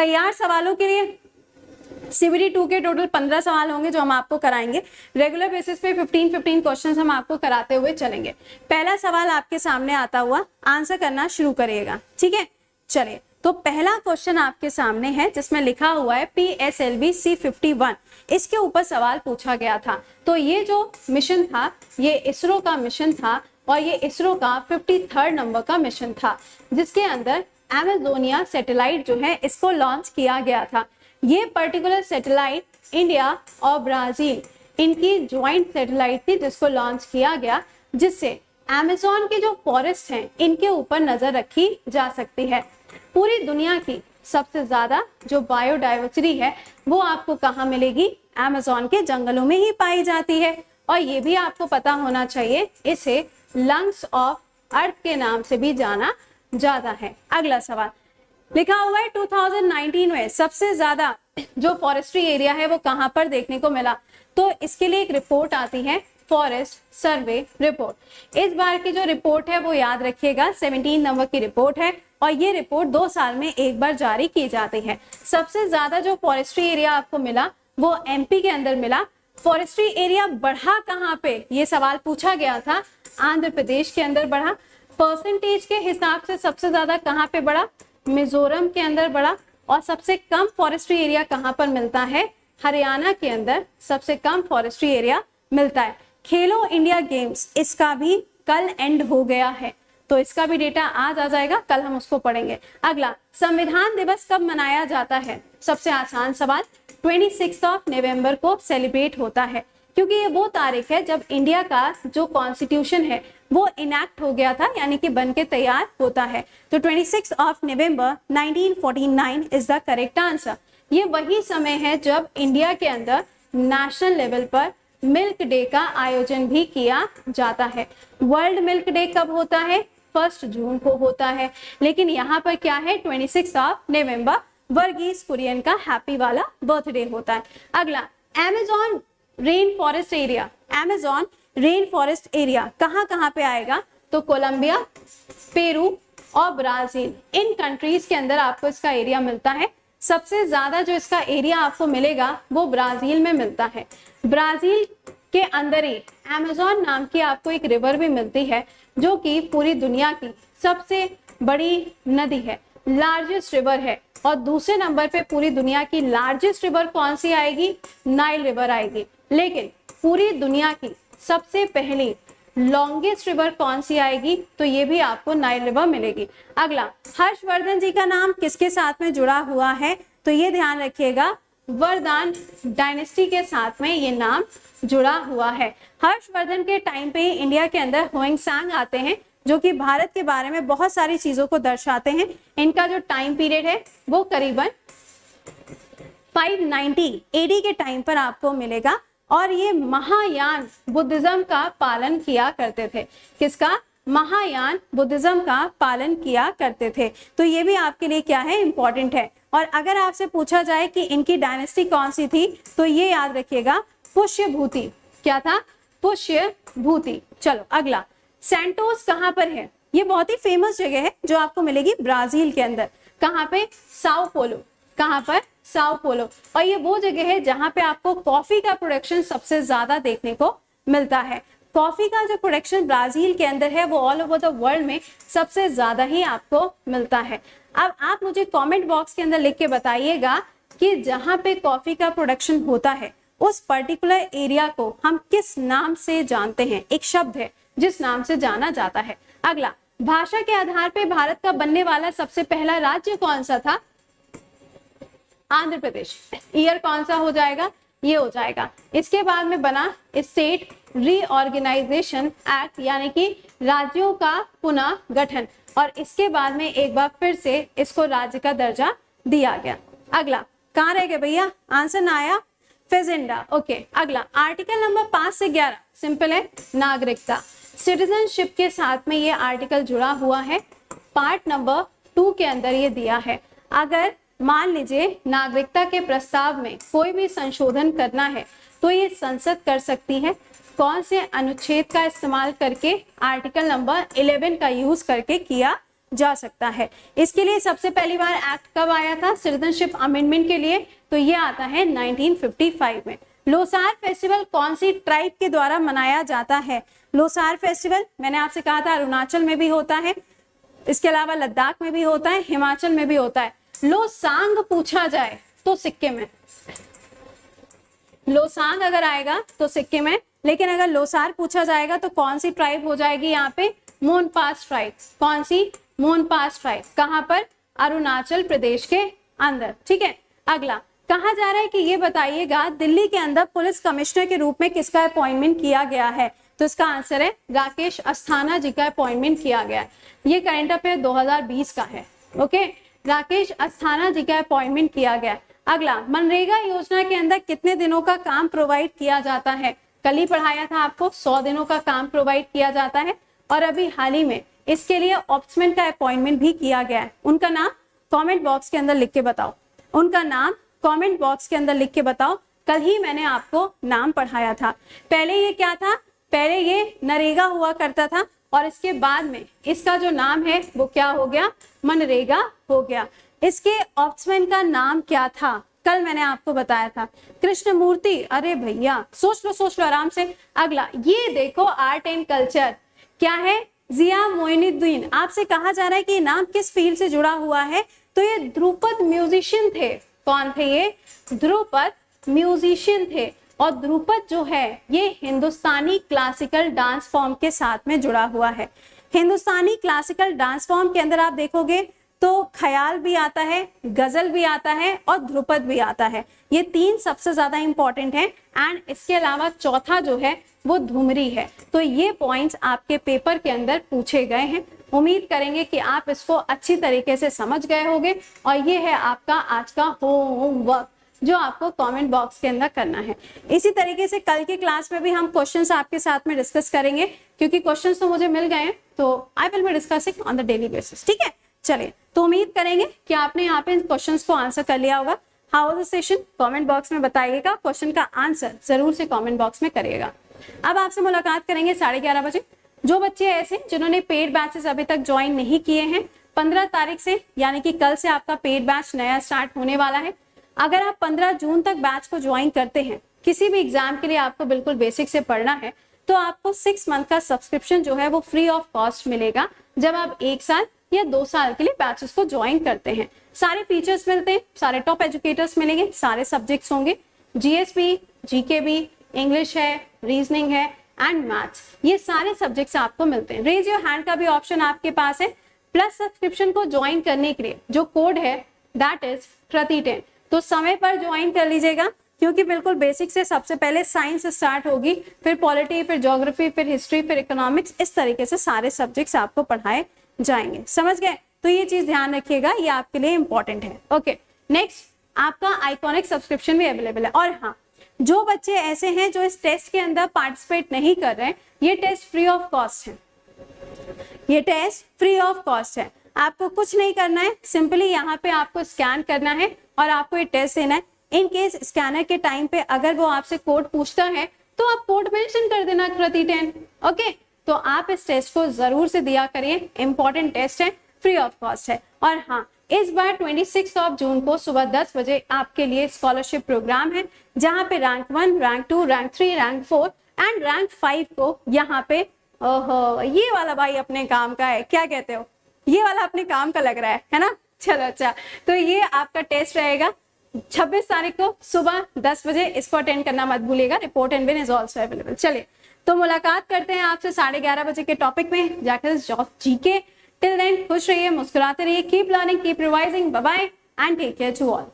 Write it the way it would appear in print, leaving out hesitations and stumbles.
तैयार सवालों के लिए CBT 2 के टोटल 15 सवाल होंगे जो हम आपको कराएंगे। रेगुलर बेसिस पे 15 क्वेश्चंस हम आपको कराते हुए चलेंगे। पहला सवाल आपके सामने आता हुआ आंसर करना शुरू करिएगा, ठीक है। चलिए, तो पहला क्वेश्चन आपके सामने है जिसमें लिखा हुआ है PSLV C51। इसके ऊपर सवाल पूछा गया था। तो ये जो मिशन था ये इसरो का मिशन था और ये इसरो का 53rd नंबर का मिशन था, जिसके अंदर एमेजोनिया सैटेलाइट जो है इसको लॉन्च किया गया था। ये पर्टिकुलर सैटेलाइट इंडिया और ब्राजील इनकी ज्वाइंट सैटेलाइट थी जिसको लॉन्च किया गया, जिससे अमेज़न के जो फॉरेस्ट हैं इनके ऊपर नजर रखी जा सकती है। पूरी दुनिया की सबसे ज्यादा जो बायोडाइवर्सिटी है वो आपको कहाँ मिलेगी? अमेज़न के जंगलों में ही पाई जाती है। और ये भी आपको पता होना चाहिए इसे लंग्स ऑफ अर्थ के नाम से भी जाना जाता है। अगला सवाल लिखा हुआ है 2019 में सबसे ज्यादा जो फॉरेस्ट्री एरिया है वो कहां पर देखने को मिला? तो इसके लिए एक रिपोर्ट आती है, फॉरेस्ट सर्वे रिपोर्ट। इस बार की जो रिपोर्ट है वो याद रखिएगा 17 नंबर की रिपोर्ट है और ये रिपोर्ट 2 साल में एक बार जारी की जाती है। सबसे ज्यादा जो फॉरेस्ट्री एरिया आपको मिला वो MP के अंदर मिला। फॉरेस्ट्री एरिया बढ़ा कहाँ पे? ये सवाल पूछा गया था। आंध्र प्रदेश के अंदर बढ़ा। परसेंटेज के हिसाब से सबसे ज्यादा कहाँ पे बढ़ा? मिजोरम के अंदर बढ़ा। और सबसे कम फॉरेस्ट्री एरिया कहाँ पर मिलता है? हरियाणा के अंदर सबसे कम फॉरेस्ट्री एरिया मिलता है। खेलो इंडिया गेम्स इसका भी कल एंड हो गया है, तो इसका भी डेटा आज आ जाएगा, कल हम उसको पढ़ेंगे। अगला, संविधान दिवस कब मनाया जाता है? सबसे आसान सवाल, 26 नवंबर को सेलिब्रेट होता है, क्योंकि ये वो तारीख है जब इंडिया का जो कॉन्स्टिट्यूशन है वो इनैक्ट हो गया था, यानी कि बन के तैयार होता है। तो 26 नवंबर 1949 इज द करेक्ट आंसर। ये वही समय है जब इंडिया के अंदर नेशनल लेवल पर मिल्क डे का आयोजन भी किया जाता है। वर्ल्ड मिल्क डे कब होता है? 1 जून को होता है, लेकिन यहाँ पर क्या है? 26 नवंबर वर्गीस कुरियन का हैप्पी वाला बर्थडे होता है। अगला, Amazon rain forest area. Amazon rain forest area कहाँ कहाँ पे आएगा? तो कोलंबिया, पेरू और ब्राजील, इन कंट्रीज के अंदर आपको इसका एरिया मिलता है। सबसे ज्यादा जो इसका एरिया आपको मिलेगा वो ब्राजील में मिलता है। ब्राजील के अंदर ही अमेज़न नाम की आपको एक रिवर भी मिलती है जो कि पूरी दुनिया की सबसे बड़ी नदी है, लार्जेस्ट रिवर है। और दूसरे नंबर पे पूरी दुनिया की लार्जेस्ट रिवर कौन सी आएगी? नाइल रिवर आएगी। लेकिन पूरी दुनिया की सबसे पहली लॉन्गेस्ट रिवर कौन सी आएगी? तो ये भी आपको नाइल रिवर मिलेगी। अगला, हर्षवर्धन जी का नाम किसके साथ में जुड़ा हुआ है? तो ये ध्यान रखिएगा, वर्धन डायनेस्टी के साथ में ये नाम जुड़ा हुआ है। हर्षवर्धन के टाइम पे इंडिया के अंदर होइंगसांग आते हैं जो कि भारत के बारे में बहुत सारी चीजों को दर्शाते हैं। इनका जो टाइम पीरियड है वो करीबन 590 AD के टाइम पर आपको मिलेगा और ये महायान बुद्धिज्म का पालन किया करते थे। किसका? महायान बुद्धिज्म का पालन किया करते थे। तो ये भी आपके लिए क्या है? इंपॉर्टेंट है। और अगर आपसे पूछा जाए कि इनकी डायनेस्टी कौन सी थी तो ये याद रखिएगा, पुष्यभूति। क्या था? पुष्यभूति। चलो अगला, सैंटोस कहाँ पर है? ये बहुत ही फेमस जगह है जो आपको मिलेगी ब्राजील के अंदर। कहाँ पे? Sao Paulo. कहाँ पर? Sao Paulo. और ये वो जगह है जहाँ पे आपको कॉफी का प्रोडक्शन सबसे ज्यादा देखने को मिलता है। कॉफी का जो प्रोडक्शन ब्राजील के अंदर है वो ऑल ओवर द वर्ल्ड में सबसे ज्यादा ही आपको मिलता है। अब आप मुझे कमेंट बॉक्स के अंदर लिख के बताइएगा कि जहाँ पे कॉफी का प्रोडक्शन होता है उस पर्टिकुलर एरिया को हम किस नाम से जानते हैं? एक शब्द है जिस नाम से जाना जाता है। अगला, भाषा के आधार पे भारत का बनने वाला सबसे पहला राज्य कौन सा था? आंध्र प्रदेश। ईयर कौन सा हो जाएगा? ये हो जाएगा। इसके बाद में बना स्टेट रीऑर्गेनाइजेशन एक्ट, यानी कि राज्यों का पुनः गठन, और इसके बाद में एक बार फिर से इसको राज्य का दर्जा दिया गया। अगला, कहाँ रह गए भैया? आंसर ना आया? फेजेंडा। ओके, अगला आर्टिकल नंबर 5 से 11 सिंपल है, नागरिकता। सिटीजनशिप के साथ में ये आर्टिकल जुड़ा हुआ है। पार्ट नंबर 2 के अंदर ये दिया है। अगर मान लीजिए नागरिकता के प्रस्ताव में कोई भी संशोधन करना है तो ये संसद कर सकती है। कौन से अनुच्छेद का इस्तेमाल करके? आर्टिकल नंबर 11 का यूज करके किया जा सकता है। इसके लिए सबसे पहली बार एक्ट कब आया था सिटीजनशिप अमेंडमेंट के लिए, तो ये आता है 1955 में। लोसार फेस्टिवल कौन सी ट्राइब के द्वारा मनाया जाता है? लोसार फेस्टिवल मैंने आपसे कहा था अरुणाचल में भी होता है, इसके अलावा लद्दाख में भी होता है, हिमाचल में भी होता है। लोसांग पूछा जाए तो सिक्किम में, लोसांग अगर आएगा तो सिक्किम में, लेकिन अगर लोसार पूछा जाएगा तो कौन सी ट्राइब हो जाएगी यहाँ पे? मोनपास ट्राइब। कौन सी? मोनपास ट्राइब। कहां पर? अरुणाचल प्रदेश के अंदर। ठीक है, अगला कहा जा रहा है कि ये बताइएगा दिल्ली के अंदर पुलिस कमिश्नर के रूप में किसका अपॉइंटमेंट किया गया है? तो इसका आंसर है राकेश अस्थाना जी का अपॉइंटमेंट किया गया है। ये करंट अफेयर 2020 का है। ओके, राकेश अस्थाना जी का अपॉइंटमेंट किया गया। अगला, मनरेगा योजना के अंदर कितने दिनों का काम प्रोवाइड किया जाता है? कल ही पढ़ाया था आपको, 100 दिनों का काम प्रोवाइड किया जाता है। और अभी हाल ही में इसके लिए ऑप्समैन का अपॉइंटमेंट भी किया गया है। उनका नाम कमेंट बॉक्स के अंदर लिख के बताओ, उनका नाम कमेंट बॉक्स के अंदर लिख के बताओ। कल ही मैंने आपको नाम पढ़ाया था। पहले ये क्या था? पहले ये नरेगा हुआ करता था और इसके बाद में इसका जो नाम है वो क्या हो गया? मनरेगा हो गया। इसके ऑप्समैन का नाम क्या था? कल मैंने आपको बताया था कृष्णमूर्ति। अरे भैया सोच लो आराम से। अगला, ये देखो आर्ट एंड कल्चर क्या है? जिया मोइनुद्दीन। आपसे कहा जा रहा है कि ये नाम किस फील्ड से जुड़ा हुआ है? तो ये ध्रुपद म्यूजिशियन थे। कौन थे ये? ध्रुपद म्यूजिशियन थे। और ध्रुपद जो है ये हिंदुस्तानी क्लासिकल डांस फॉर्म के साथ में जुड़ा हुआ है। हिंदुस्तानी क्लासिकल डांस फॉर्म के अंदर आप देखोगे तो ख्याल भी आता है, गजल भी आता है और ध्रुपद भी आता है। ये तीन सबसे ज्यादा इंपॉर्टेंट है। एंड इसके अलावा चौथा जो है वो धुमरी है। तो ये पॉइंट्स आपके पेपर के अंदर पूछे गए हैं। उम्मीद करेंगे कि आप इसको अच्छी तरीके से समझ गए होंगे। और ये है आपका आज का होमवर्क जो आपको कमेंट बॉक्स के अंदर करना है। इसी तरीके से कल की क्लास में भी हम क्वेश्चंस आपके साथ में डिस्कस करेंगे, क्योंकि क्वेश्चंस तो मुझे मिल गए हैं, तो I will be discussing on the daily basis. ठीक है, चलिए, तो उम्मीद करेंगे कि आपने यहाँ पे इन क्वेश्चंस को आंसर कर लिया होगा। How was the session? Comment box में बताइएगा, क्वेश्चन का आंसर जरूर से कमेंट बॉक्स में करिएगा। अब आपसे मुलाकात करेंगे 11:30 बजे। जो बच्चे ऐसे जिन्होंने पेड बैचेस अभी तक ज्वाइन नहीं किए हैं, 15 तारीख से यानी कि कल से आपका पेड बैच नया स्टार्ट होने वाला है। अगर आप 15 जून तक बैच को ज्वाइन करते हैं, किसी भी एग्जाम के लिए आपको बिल्कुल बेसिक से पढ़ना है, तो आपको 6 मंथ का सब्सक्रिप्शन जो है वो फ्री ऑफ कॉस्ट मिलेगा जब आप 1 साल या 2 साल के लिए बैचेस को ज्वाइन करते हैं। सारे फीचर्स मिलते हैं, सारे टॉप एजुकेटर्स मिलेंगे, सारे सब्जेक्ट्स होंगे, जीएसपी, जीके भी, इंग्लिश है, रीजनिंग है एंड मैथ्स, ये सारे सब्जेक्ट्स आपको मिलते हैं। रेज योर हैंड का भी ऑप्शन आपके पास है। प्लस सब्सक्रिप्शन को ज्वाइन करने के लिए जो कोड है दैट इज प्रति10। तो समय पर ज्वाइन कर लीजिएगा, क्योंकि बिल्कुल बेसिक से सबसे पहले साइंस स्टार्ट होगी, फिर पॉलिटी, फिर ज्योग्राफी, फिर हिस्ट्री, फिर इकोनॉमिक्स, इस तरीके से सारे सब्जेक्ट्स आपको पढ़ाए जाएंगे। समझ गए? तो ये चीज ध्यान रखिएगा, ये आपके लिए इंपॉर्टेंट है। ओके, नेक्स्ट आपका आइकॉनिक सब्सक्रिप्शन भी अवेलेबल है। और हाँ, जो बच्चे ऐसे हैं जो इस टेस्ट के अंदर पार्टिसिपेट नहीं कर रहे हैं, ये टेस्ट फ्री ऑफ कॉस्ट है। ये टेस्ट फ्री ऑफ कॉस्ट है, आपको कुछ नहीं करना है, सिंपली यहाँ पे आपको स्कैन करना है और आपको ये टेस्ट देना है। इन केस स्कैनर के टाइम पे अगर वो आपसे कोड पूछता है तो आप कोड मेंशन कर देना प्रति10। ओके, तो आप इस टेस्ट को जरूर से दिया करिए, इंपॉर्टेंट टेस्ट है, फ्री ऑफ कॉस्ट है। और हाँ, इस बार 26 जून को सुबह 10 बजे आपके लिए स्कॉलरशिप प्रोग्राम है, जहां पे rank 1, rank 2, rank 3, rank 4 and rank 5 को यहाँ पे, ओहो ये वाला भाई अपने काम का है, क्या कहते हो, ये वाला अपने काम का लग रहा है ना? चलो अच्छा, तो ये आपका टेस्ट रहेगा 26 तारीख को सुबह 10 बजे, इसको अटेंड करना मत भूलिएगा। Report and win is also available. चलिए, तो मुलाकात करते हैं आपसे 11:30 बजे के टॉपिक में जाकर जीके। टिल देन खुश रहिए, मुस्कुराते रहिए, keep learning, keep revising, bye bye and take care to all.